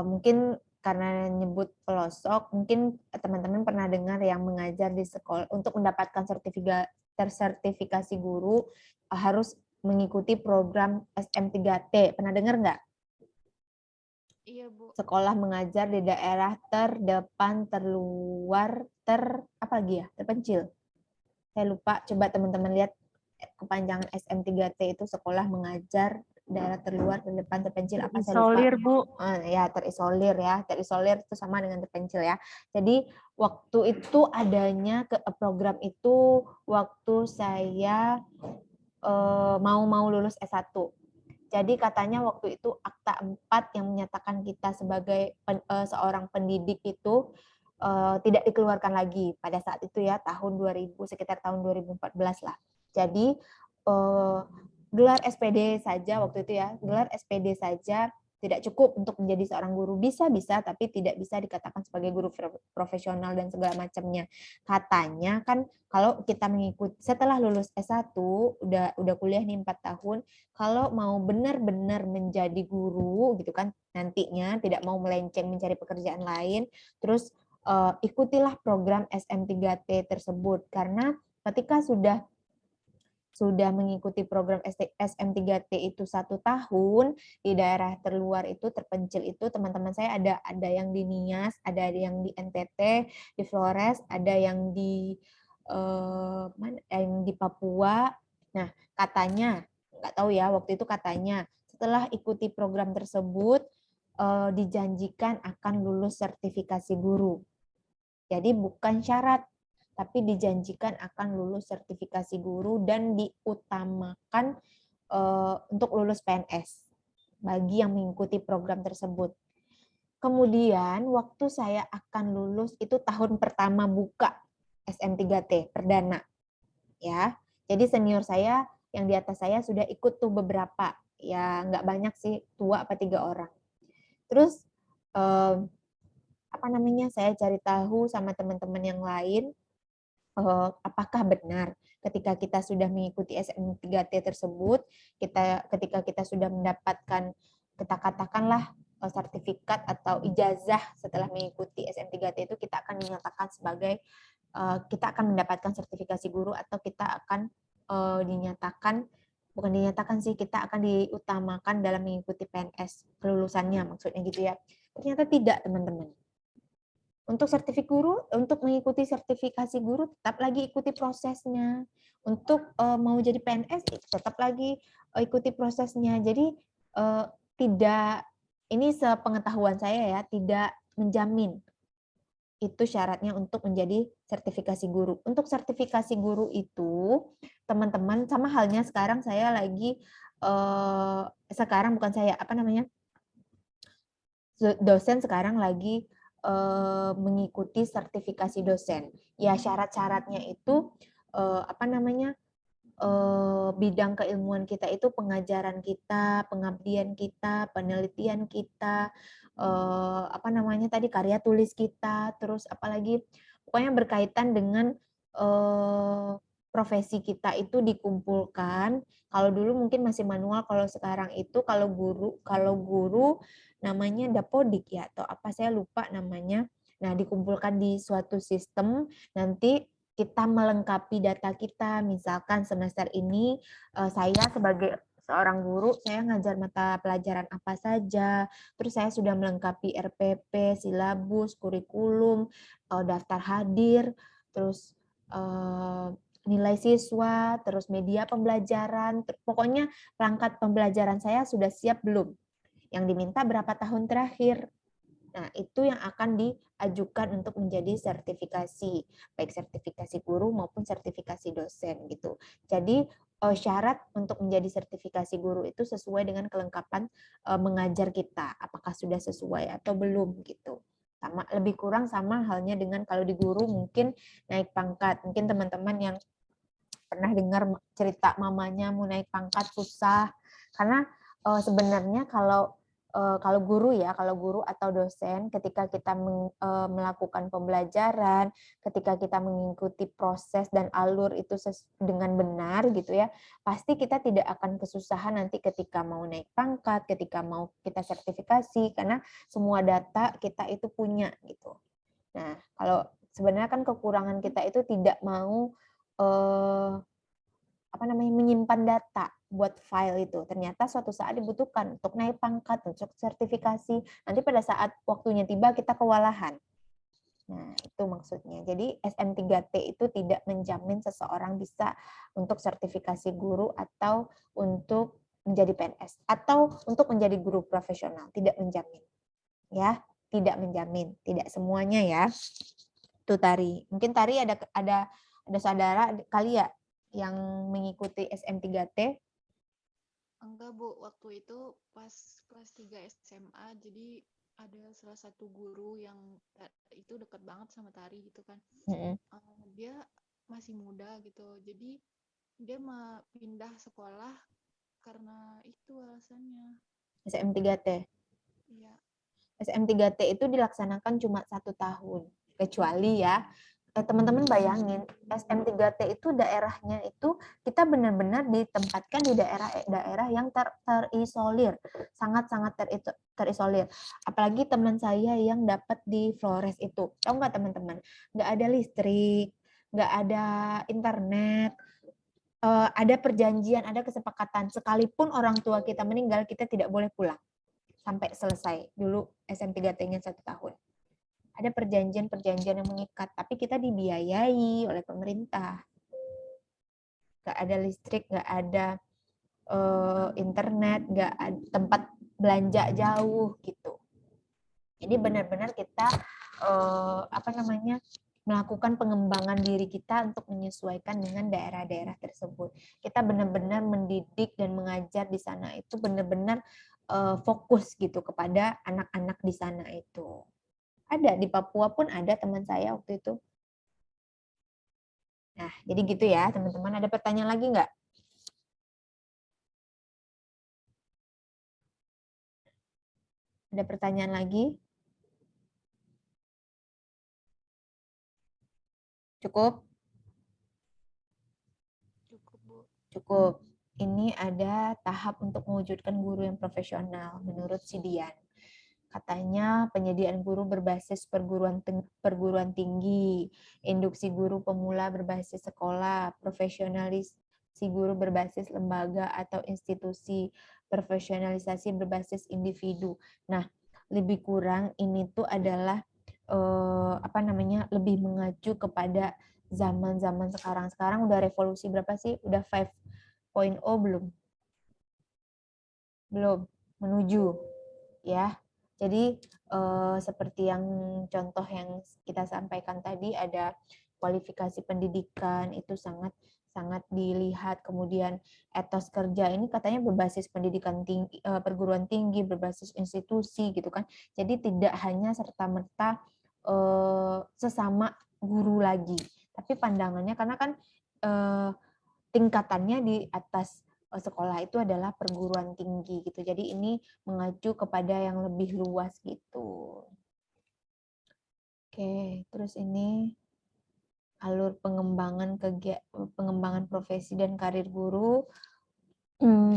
mungkin karena nyebut pelosok, mungkin teman-teman pernah dengar yang mengajar di sekolah untuk mendapatkan tersertifikasi guru harus mengikuti program SM3T. Pernah dengar nggak? Iya Bu. Sekolah mengajar di daerah terdepan, terluar, apa lagi ya? Terpencil. Saya lupa, coba teman-teman lihat kepanjangan SM3T itu sekolah mengajar daerah terluar, terdepan, terpencil, apa saya lupa. Terisolir, Bu. Ya, terisolir ya. Terisolir itu sama dengan terpencil ya. Jadi waktu itu adanya program itu waktu saya mau lulus S1. Jadi katanya waktu itu Akta 4 yang menyatakan kita sebagai seorang pendidik itu tidak dikeluarkan lagi pada saat itu ya, tahun 2000, sekitar tahun 2014 lah. Jadi gelar SPD saja waktu itu ya, gelar SPD saja tidak cukup untuk menjadi seorang guru. Bisa, tapi tidak bisa dikatakan sebagai guru profesional dan segala macamnya. Katanya kan kalau kita mengikuti setelah lulus S1, udah kuliah nih 4 tahun, kalau mau benar-benar menjadi guru gitu kan nantinya, tidak mau melenceng mencari pekerjaan lain, terus ikutilah program SM3T tersebut, karena ketika sudah mengikuti program SM3T itu 1 tahun di daerah terluar itu, terpencil itu, teman-teman saya ada yang di Nias, ada yang di NTT, di Flores, ada yang di Papua. Nah, katanya, nggak tahu ya, waktu itu katanya setelah ikuti program tersebut dijanjikan akan lulus sertifikasi guru. Jadi bukan syarat, tapi dijanjikan akan lulus sertifikasi guru dan diutamakan untuk lulus PNS bagi yang mengikuti program tersebut. Kemudian waktu saya akan lulus itu tahun pertama buka SM3T perdana, ya. Jadi senior saya yang di atas saya sudah ikut tuh beberapa, ya nggak banyak sih, 2 apa 3 orang. Terus saya cari tahu sama teman-teman yang lain, apakah benar ketika kita sudah mengikuti SM3T tersebut, ketika kita sudah mendapatkan, kita katakanlah sertifikat atau ijazah setelah mengikuti SM3T itu, kita akan dinyatakan sebagai, kita akan mendapatkan sertifikasi guru, atau kita akan bukan dinyatakan sih, kita akan diutamakan dalam mengikuti PNS, kelulusannya maksudnya gitu ya. Ternyata tidak, teman-teman. Untuk untuk mengikuti sertifikasi guru tetap lagi ikuti prosesnya. Untuk mau jadi PNS tetap lagi ikuti prosesnya. Jadi tidak, ini sepengetahuan saya ya, tidak menjamin itu syaratnya untuk menjadi sertifikasi guru. Untuk sertifikasi guru itu, teman-teman, sama halnya sekarang saya lagi dosen sekarang lagi mengikuti sertifikasi dosen. Ya, syarat-syaratnya itu bidang keilmuan kita itu pengajaran kita, pengabdian kita, penelitian kita, karya tulis kita, terus apalagi pokoknya berkaitan dengan profesi kita itu dikumpulkan. Kalau dulu mungkin masih manual, kalau sekarang itu kalau guru namanya dapodik ya, atau apa saya lupa namanya. Nah, dikumpulkan di suatu sistem, nanti kita melengkapi data kita. Misalkan semester ini saya sebagai seorang guru, saya ngajar mata pelajaran apa saja, terus saya sudah melengkapi RPP, silabus, kurikulum, daftar hadir, terus nilai siswa, terus media pembelajaran, pokoknya perangkat pembelajaran saya sudah siap belum? Yang diminta berapa tahun terakhir. Nah, itu yang akan diajukan untuk menjadi sertifikasi, baik sertifikasi guru maupun sertifikasi dosen gitu. Jadi syarat untuk menjadi sertifikasi guru itu sesuai dengan kelengkapan mengajar kita, apakah sudah sesuai atau belum gitu. Sama, lebih kurang sama halnya dengan kalau di guru mungkin naik pangkat. Mungkin teman-teman yang pernah dengar cerita mamanya mau naik pangkat susah. Karena sebenarnya kalau guru ya, kalau guru atau dosen ketika kita melakukan pembelajaran, ketika kita mengikuti proses dan alur itu dengan benar gitu ya, pasti kita tidak akan kesusahan nanti ketika mau naik pangkat, ketika mau kita sertifikasi, karena semua data kita itu punya gitu. Nah, kalau sebenarnya kan kekurangan kita itu tidak mau menyimpan data buat file itu. Ternyata suatu saat dibutuhkan untuk naik pangkat, untuk sertifikasi. Nanti pada saat waktunya tiba kita kewalahan. Nah, itu maksudnya. Jadi SM3T itu tidak menjamin seseorang bisa untuk sertifikasi guru atau untuk menjadi PNS atau untuk menjadi guru profesional, tidak menjamin. Ya, tidak menjamin, tidak semuanya ya. Itu Tari. Mungkin Tari ada saudara kali ya yang mengikuti SM3T? Enggak, Bu. Waktu itu pas kelas 3 SMA, jadi ada salah satu guru yang itu dekat banget sama Tari gitu kan. Dia masih muda gitu, jadi dia mau pindah sekolah karena itu alasannya. SM3T? Iya. SM3T itu dilaksanakan cuma 1 tahun. Kecuali ya, teman-teman bayangin, SM3T itu daerahnya itu kita benar-benar ditempatkan di daerah-daerah yang terisolir, sangat-sangat terisolir. Apalagi teman saya yang dapat di Flores itu, tahu nggak teman-teman? Nggak ada listrik, nggak ada internet, ada perjanjian, ada kesepakatan. Sekalipun orang tua kita meninggal, kita tidak boleh pulang sampai selesai. Dulu SM3T-nya 1 tahun. Ada perjanjian-perjanjian yang mengikat, tapi kita dibiayai oleh pemerintah. Nggak ada listrik, nggak ada internet, nggak ada tempat belanja jauh gitu. Jadi benar-benar kita melakukan pengembangan diri kita untuk menyesuaikan dengan daerah-daerah tersebut. Kita benar-benar mendidik dan mengajar di sana itu benar-benar fokus gitu kepada anak-anak di sana itu. Ada di Papua pun ada teman saya waktu itu. Nah, jadi gitu ya teman-teman. Ada pertanyaan lagi nggak? Ada pertanyaan lagi? Cukup? Cukup, Bu. Cukup. Ini ada tahap untuk mewujudkan guru yang profesional menurut si Dian. Katanya penyediaan guru berbasis perguruan tinggi, induksi guru pemula berbasis sekolah, profesionalisasi guru berbasis lembaga atau institusi, profesionalisasi berbasis individu. Nah, lebih kurang ini tuh adalah lebih mengacu kepada zaman-zaman sekarang. Sekarang udah revolusi berapa sih? Udah 5.0 belum? Belum, menuju ya. Jadi seperti yang contoh yang kita sampaikan tadi, ada kualifikasi pendidikan itu sangat dilihat. Kemudian etos kerja ini katanya berbasis pendidikan tinggi, perguruan tinggi, berbasis institusi gitu kan. Jadi tidak hanya serta-merta sesama guru lagi, tapi pandangannya karena kan tingkatannya di atas sekolah itu adalah perguruan tinggi gitu. Jadi ini mengacu kepada yang lebih luas gitu. Oke, terus ini alur pengembangan profesi dan karir guru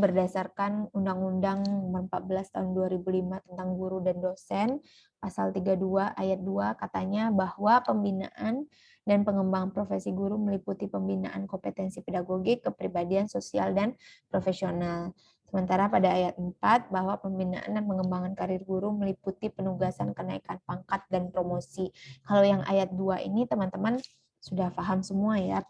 berdasarkan Undang-Undang Nomor 14 Tahun 2005 tentang guru dan dosen, pasal 32 ayat 2 katanya bahwa pembinaan dan pengembangan profesi guru meliputi pembinaan kompetensi pedagogik, kepribadian, sosial, dan profesional. Sementara pada ayat 4 bahwa pembinaan dan pengembangan karir guru meliputi penugasan, kenaikan pangkat, dan promosi. Kalau yang ayat 2 ini teman-teman sudah paham semua ya,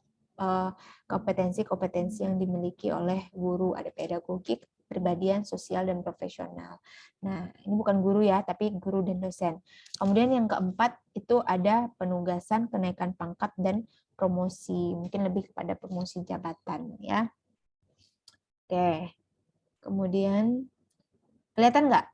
kompetensi-kompetensi yang dimiliki oleh guru, ada pedagogik, kepribadian, sosial, dan profesional. Nah, ini bukan guru ya, tapi guru dan dosen. Kemudian yang keempat itu ada penugasan, kenaikan pangkat, dan promosi. Mungkin lebih kepada promosi jabatan ya. Oke. Kemudian kelihatan nggak?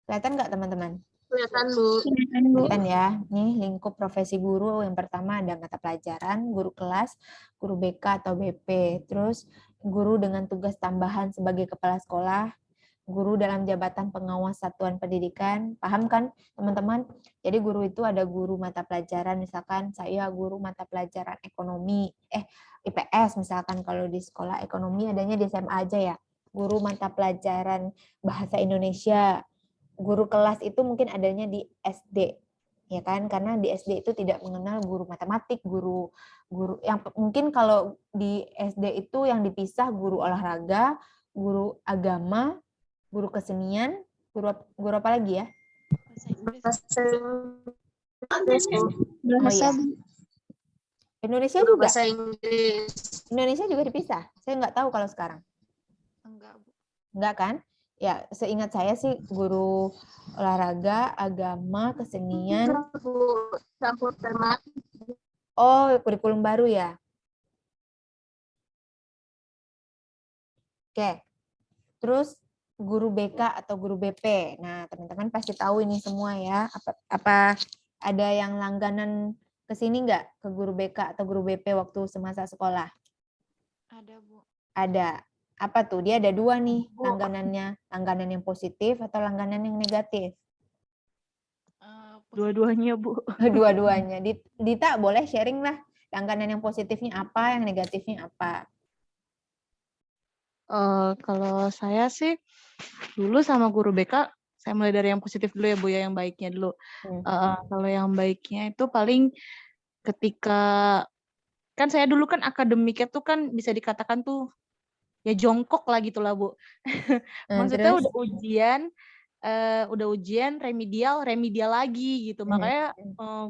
Kelihatan nggak teman-teman? Kelihatan, Bu. Kelihatan ya, nih lingkup profesi guru yang pertama ada mata pelajaran, guru kelas, guru BK atau BP, terus guru dengan tugas tambahan sebagai kepala sekolah, guru dalam jabatan pengawas satuan pendidikan, paham kan teman-teman? Jadi guru itu ada guru mata pelajaran, misalkan saya guru mata pelajaran ekonomi, IPS misalkan kalau di sekolah ekonomi adanya di SMA aja ya, guru mata pelajaran bahasa Indonesia, guru kelas itu mungkin adanya di SD, ya kan? Karena di SD itu tidak mengenal guru matematik, guru yang mungkin kalau di SD itu yang dipisah guru olahraga, guru agama, guru kesenian, guru apa lagi ya? Bahasa Inggris, Bu. Oh iya. Indonesia Guru juga. bahasa Inggris. Indonesia juga dipisah. Saya nggak tahu kalau sekarang. Enggak, Bu. Enggak kan? Ya, seingat saya sih guru olahraga, agama, kesenian. Campur tema. Oh, kurikulum baru ya. Oke. Terus guru BK atau guru BP. Nah, teman-teman pasti tahu ini semua ya. Apa ada yang langganan ke sini nggak? Ke guru BK atau guru BP waktu semasa sekolah? Ada, Bu. Ada. Apa tuh? Dia ada dua nih langganannya. Langganan yang positif atau langganan yang negatif? Dua-duanya, Bu. Dua-duanya. Dita boleh sharing lah. Langganan yang positifnya apa, yang negatifnya apa? Kalau saya sih dulu sama guru BK, saya mulai dari yang positif dulu ya Bu ya, yang baiknya dulu. Kalau yang baiknya itu paling ketika kan saya dulu kan akademiknya tuh kan bisa dikatakan tuh ya jongkok lah gitu lah Bu. Maksudnya Terus? udah ujian remedial lagi gitu. Makanya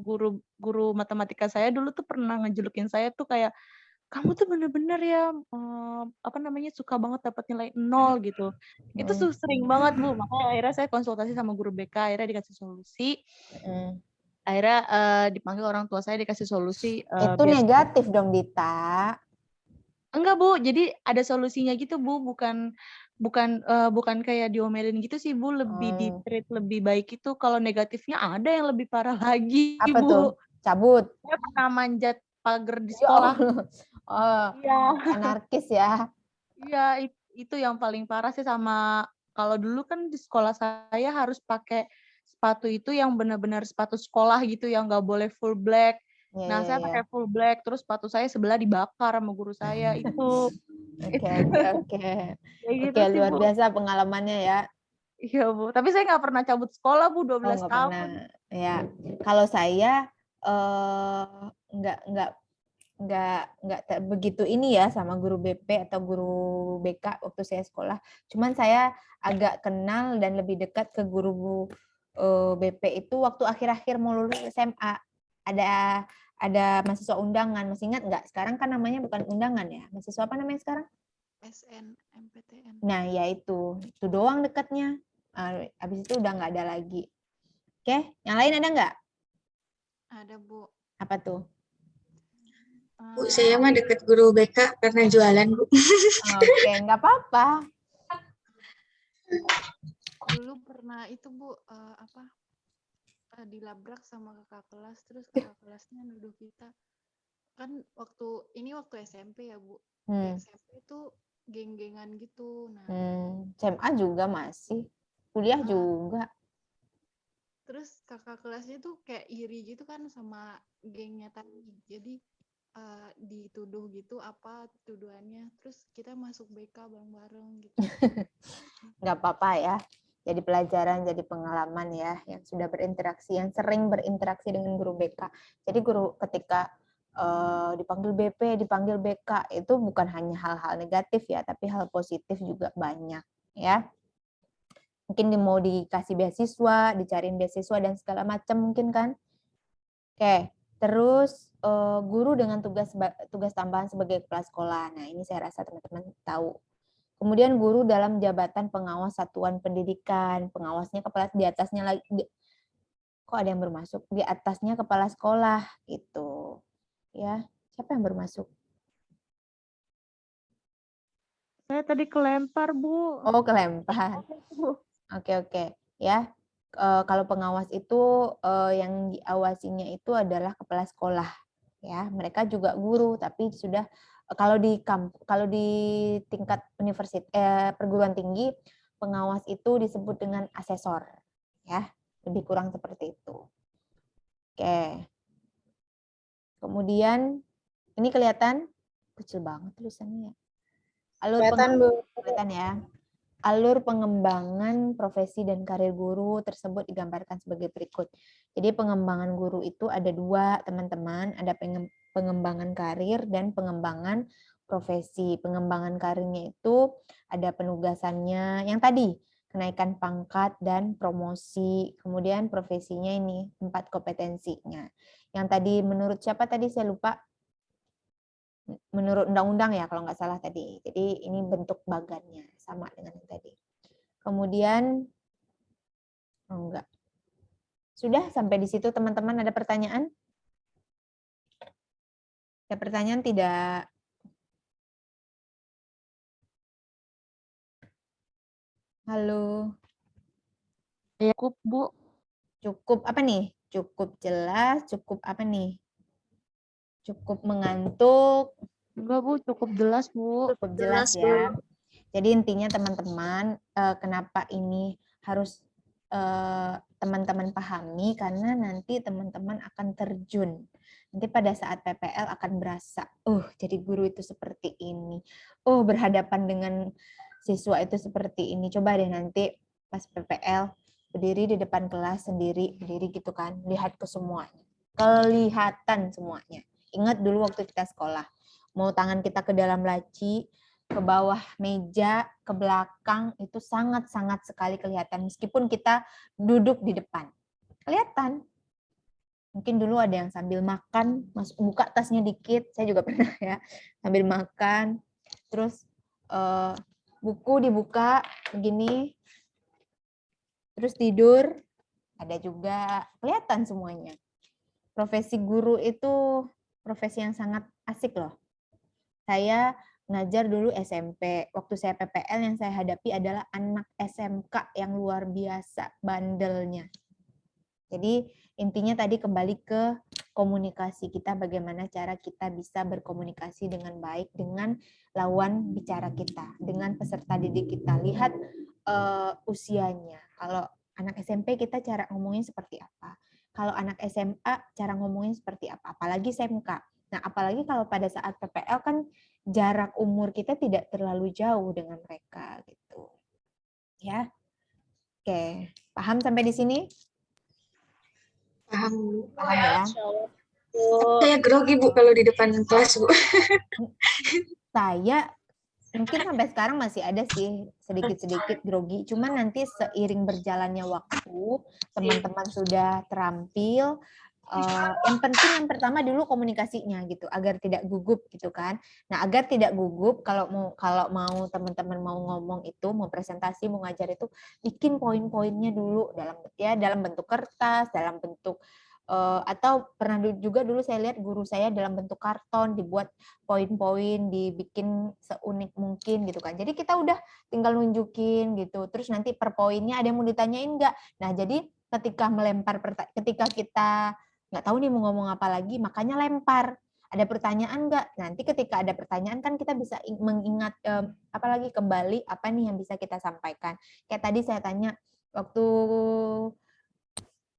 guru matematika saya dulu tuh pernah ngejulukin saya tuh kayak, kamu tuh bener-bener ya suka banget dapat nilai 0 gitu. Itu sering banget Bu. Makanya akhirnya saya konsultasi sama guru BK, akhirnya dikasih solusi. Akhirnya dipanggil orang tua saya, dikasih solusi. Itu negatif dong, Dita. Enggak Bu, jadi ada solusinya gitu Bu, bukan kayak diomelin gitu sih Bu, lebih di-treat lebih baik itu. Kalau negatifnya ada yang lebih parah lagi apa Bu. Tuh? Cabut? Saya pernah manjat pagar di sekolah. Oh, iya. Anarkis ya? Iya, itu yang paling parah sih. Sama kalau dulu kan di sekolah saya harus pakai sepatu itu yang benar-benar sepatu sekolah gitu, yang nggak boleh full black. Nah, saya pakai full black, terus sepatu saya sebelah dibakar sama guru saya itu. Oke. Gitu Oke, sih, luar Bu. biasa pengalamannya ya. Iya Bu, tapi saya nggak pernah cabut sekolah Bu, 12 nggak tahun. Pernah. Ya, kalau saya nggak begitu ini ya sama guru BP atau guru BK waktu saya sekolah. Cuman saya agak kenal dan lebih dekat ke guru BP itu waktu akhir-akhir mau lulus SMA. Ada mahasiswa undangan, masih ingat nggak? Sekarang kan namanya bukan undangan ya, mahasiswa apa namanya sekarang? SNMPTN. Nah, ya itu doang dekatnya. Habis itu udah nggak ada lagi. Oke, yang lain ada nggak? Ada, Bu. Apa tuh? Bu, saya mah deket guru BK karena jualan, Bu. Oke, nggak apa-apa. Dulu pernah itu, Bu, dilabrak sama kakak kelas, terus kakak kelasnya nuduh kita. Kan waktu SMP ya, Bu. Di SMP itu geng-gengan gitu. Nah, SMA juga masih. Kuliah juga. Terus kakak kelasnya tuh kayak iri gitu kan sama gengnya tadi. Jadi dituduh gitu apa tuduhannya. Terus kita masuk BK bareng-bareng gitu. Nggak apa-apa ya. Jadi pelajaran, jadi pengalaman ya. Yang sudah berinteraksi, yang sering berinteraksi dengan guru BK. Jadi guru ketika dipanggil BP, dipanggil BK, itu bukan hanya hal-hal negatif ya, tapi hal positif juga banyak ya. Mungkin mau dikasih beasiswa, dicariin beasiswa dan segala macam mungkin kan. Oke, terus guru dengan tugas tambahan sebagai kepala sekolah. Nah, ini saya rasa teman-teman tahu. Kemudian guru dalam jabatan pengawas satuan pendidikan, pengawasnya kepala, di atasnya lagi, kok ada yang bermasuk? Di atasnya kepala sekolah gitu. Ya, siapa yang bermasuk? Saya tadi kelempar, Bu. Oh, kelempar. Oke. Ya. Kalau pengawas itu yang diawasinya itu adalah kepala sekolah, ya. Mereka juga guru, tapi sudah kalau di tingkat perguruan tinggi, pengawas itu disebut dengan asesor, ya. Lebih kurang seperti itu. Oke. Kemudian ini kelihatan kecil banget tulisannya. Kelihatan ya. Alur pengembangan profesi dan karir guru tersebut digambarkan sebagai berikut. Jadi pengembangan guru itu ada dua, teman-teman. Ada pengembangan karir dan pengembangan profesi. Pengembangan karirnya itu ada penugasannya yang tadi, kenaikan pangkat dan promosi. Kemudian profesinya ini 4 kompetensinya. Yang tadi menurut siapa tadi saya lupa. Menurut undang-undang ya kalau nggak salah tadi. Jadi ini bentuk bagannya sama dengan yang tadi. Kemudian enggak. Sudah sampai di situ teman-teman, ada pertanyaan? Ada pertanyaan tidak? Halo. Cukup, Bu. Cukup apa nih? Cukup jelas, cukup apa nih? Cukup mengantuk. Enggak, Bu, cukup jelas, Bu. Cukup jelas ya. Jadi intinya teman-teman, kenapa ini harus teman-teman pahami, karena nanti teman-teman akan terjun. Nanti pada saat PPL akan berasa, jadi guru itu seperti ini. Berhadapan dengan siswa itu seperti ini. Coba deh nanti pas PPL, berdiri di depan kelas sendiri, berdiri gitu kan, lihat ke semuanya. Kelihatan semuanya. Ingat dulu waktu kita sekolah, mau tangan kita ke dalam laci, ke bawah meja, ke belakang, itu sangat-sangat sekali kelihatan. Meskipun kita duduk di depan. Kelihatan. Mungkin dulu ada yang sambil makan, buka tasnya dikit, saya juga pernah ya, sambil makan, terus buku dibuka begini, terus tidur, ada juga, kelihatan semuanya. Profesi guru itu profesi yang sangat asik loh. Saya ngajar dulu SMP. Waktu saya PPL yang saya hadapi adalah anak SMK yang luar biasa bandelnya. Jadi intinya tadi kembali ke komunikasi kita, bagaimana cara kita bisa berkomunikasi dengan baik dengan lawan bicara kita, dengan peserta didik kita. Lihat usianya. Kalau anak SMP kita cara ngomongin seperti apa. Kalau anak SMA cara ngomongin seperti apa. Apalagi SMK. Nah, apalagi kalau pada saat PPL kan jarak umur kita tidak terlalu jauh dengan mereka gitu. Ya. Oke, paham sampai di sini? Paham. Paham ya? Saya grogi, Bu, kalau di depan kelas, Bu. Saya mungkin sampai sekarang masih ada sih sedikit-sedikit grogi. Cuman nanti seiring berjalannya waktu, teman-teman sudah terampil. Yang penting yang pertama dulu komunikasinya gitu, agar tidak gugup gitu kan. Nah, agar tidak gugup, kalau mau teman-teman mau ngomong itu, mau presentasi, mau ngajar itu, bikin poin-poinnya dulu dalam bentuk kertas, dalam bentuk atau pernah juga dulu saya lihat guru saya dalam bentuk karton, dibuat poin-poin, dibikin seunik mungkin gitu kan. Jadi kita udah tinggal nunjukin gitu. Terus nanti per poinnya ada yang mau ditanyain nggak? Nah, jadi ketika kita nggak tahu nih mau ngomong apa lagi, makanya lempar. Ada pertanyaan nggak? Nanti ketika ada pertanyaan kan kita bisa mengingat apalagi kembali apa nih yang bisa kita sampaikan. Kayak tadi saya tanya waktu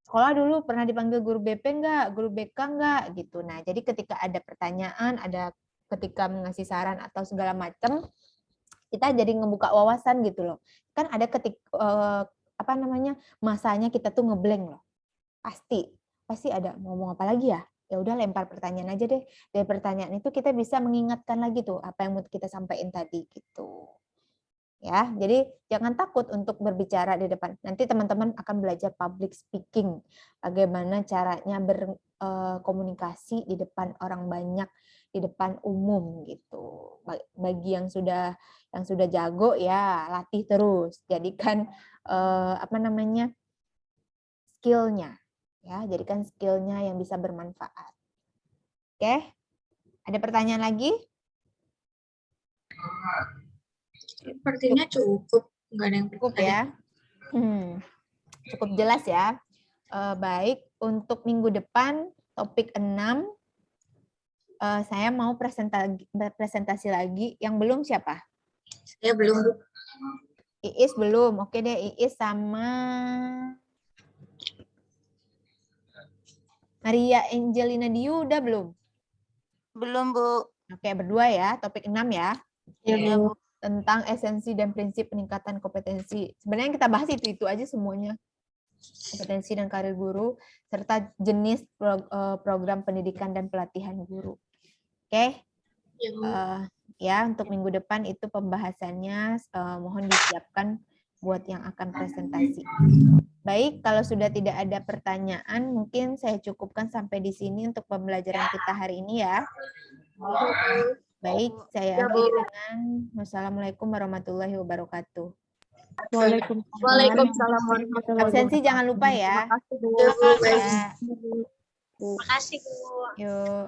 sekolah dulu pernah dipanggil guru BP nggak, guru BK nggak gitu. Nah, jadi ketika ada pertanyaan, ketika mengasih saran atau segala macam, kita jadi ngebuka wawasan gitu loh. Kan ada masanya kita tuh ngeblank loh. Pasti ada ngomong apa lagi ya? Ya udah lempar pertanyaan aja deh. Dari pertanyaan itu kita bisa mengingatkan lagi tuh apa yang mau kita sampaikan tadi gitu. Ya, jadi jangan takut untuk berbicara di depan. Nanti teman-teman akan belajar public speaking, bagaimana caranya berkomunikasi di depan orang banyak, di depan umum gitu. Bagi yang sudah jago ya latih terus. Jadikan skillnya, ya, jadikan skillnya yang bisa bermanfaat. Oke, ada pertanyaan lagi? Sepertinya cukup. Nggak ada yang Cukup ya. Cukup jelas ya. Baik, untuk minggu depan topik 6 saya mau presentasi lagi. Yang belum siapa? Saya belum, Bu. Iis belum. Oke deh, Iis sama Maria Angelina Diu udah belum? Belum, Bu. Oke, berdua ya, topik 6 ya. Iya, Bu. Tentang esensi dan prinsip peningkatan kompetensi. Sebenarnya yang kita bahas itu aja semuanya. Kompetensi dan karir guru, serta jenis program pendidikan dan pelatihan guru. Oke? Ya, Bu. Ya, untuk minggu depan itu pembahasannya mohon disiapkan buat yang akan presentasi. Baik, kalau sudah tidak ada pertanyaan, mungkin saya cukupkan sampai di sini untuk pembelajaran kita hari ini ya. Baik, saya akhiri dengan wassalamualaikum warahmatullahi wabarakatuh. Waalaikumsalam warahmatullahi Absensi jangan lupa ya. wabarakatuh, Bu. Ya, Bu. Baik. Ya, Terima kasih, Bu. yuk.